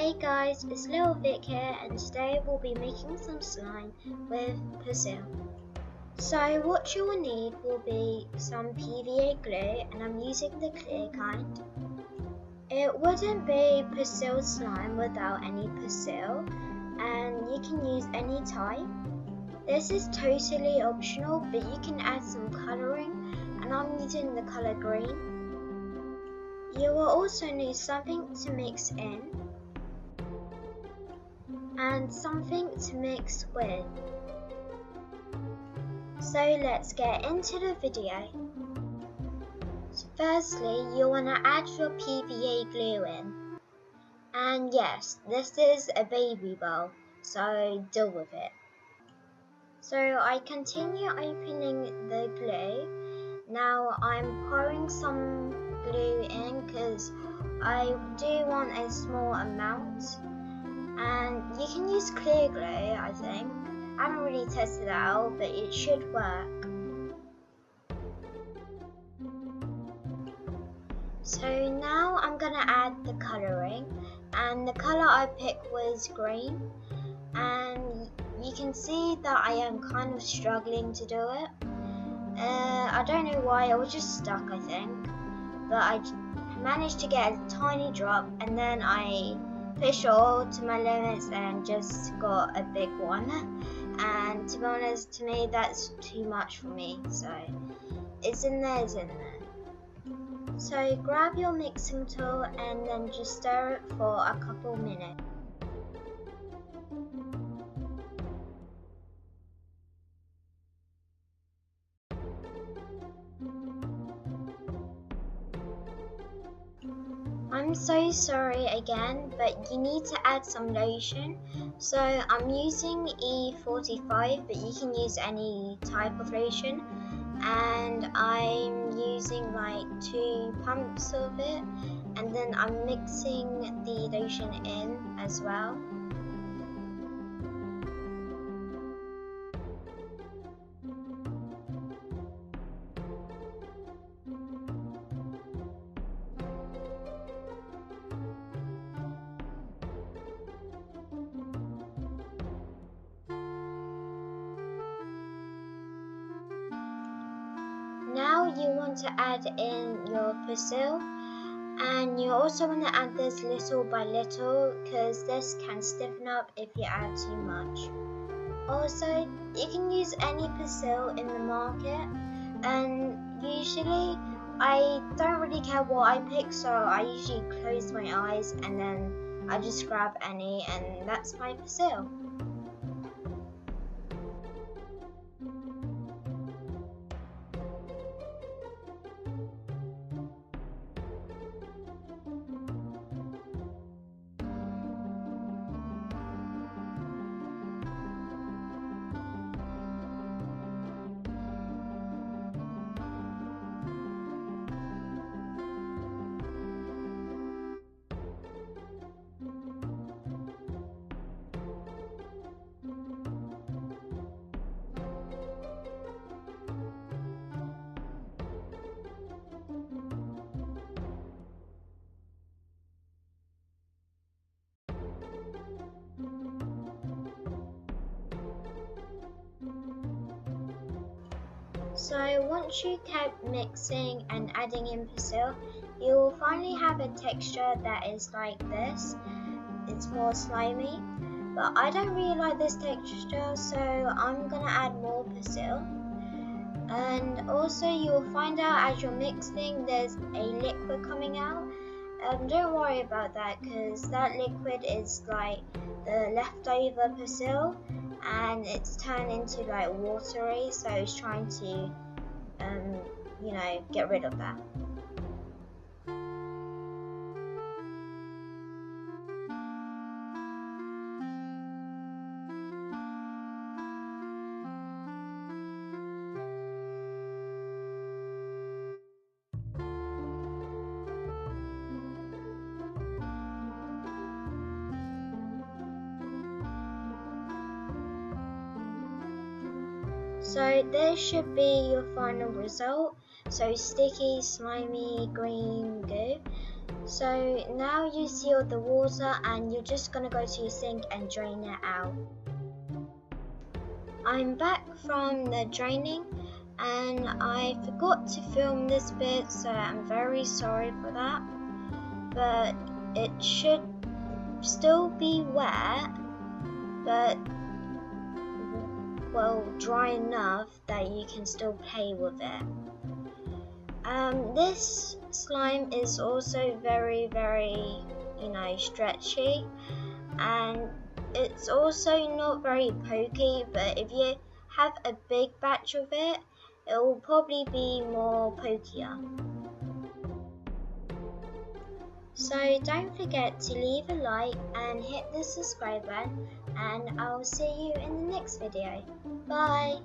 Hey guys, it's Littlevik here, and today we'll be making some slime with PERSIL. So what you will need will be some PVA glue, and I'm using the clear kind. It wouldn't be PERSIL slime without any PERSIL, and you can use any type. This is totally optional, but you can add some colouring, and I'm using the colour green. You will also need something to mix in, and something to mix with. So let's get into the video. So firstly, you want to add your PVA glue in. And yes, this is a baby bowl, so deal with it. So I continue opening the glue. Now I'm pouring some glue in because I do want a small amount. And you can use clear glue, I think. I haven't really tested it out, but it should work. So now I'm gonna add the colouring, and the colour I picked was green. And you can see that I am kind of struggling to do it. I don't know why, I was just stuck, I think. But I managed to get a tiny drop, and then I pushed it all to my limits and just got a big one. And to be honest, to me that's too much for me, so it's in there. So grab your mixing tool and then just stir it for a couple minutes. I'm so sorry again, but you need to add some lotion. So I'm using E45, but you can use any type of lotion. And I'm using like 2 pumps of it, and then I'm mixing the lotion in as well. Now you want to add in your PERSIL, and you also want to add this little by little because this can stiffen up if you add too much. Also, you can use any PERSIL in the market, and usually I don't really care what I pick, so I usually close my eyes and then I just grab any, and that's my PERSIL. So once you kept mixing and adding in PERSIL, you will finally have a texture that is like this. It's more slimy, but I don't really like this texture, so I'm gonna add more PERSIL. And also you'll find out as you're mixing there's a liquid coming out. Don't worry about that because that liquid is like the leftover PERSIL, and it's turned into like watery, so it's trying to get rid of that. So this should be your final result. So sticky, slimy, green goo. So now you seal the water and you're just going to go to your sink and drain it out. I'm back from the draining and I forgot to film this bit, so I'm very sorry for that. But it should still be wet, but well, dry enough that you can still play with it. This slime is also very, stretchy, and it's also not very pokey, but if you have a big batch of it, it will probably be more pokier. So don't forget to leave a like and hit the subscribe button, and I'll see you in the next video. Bye!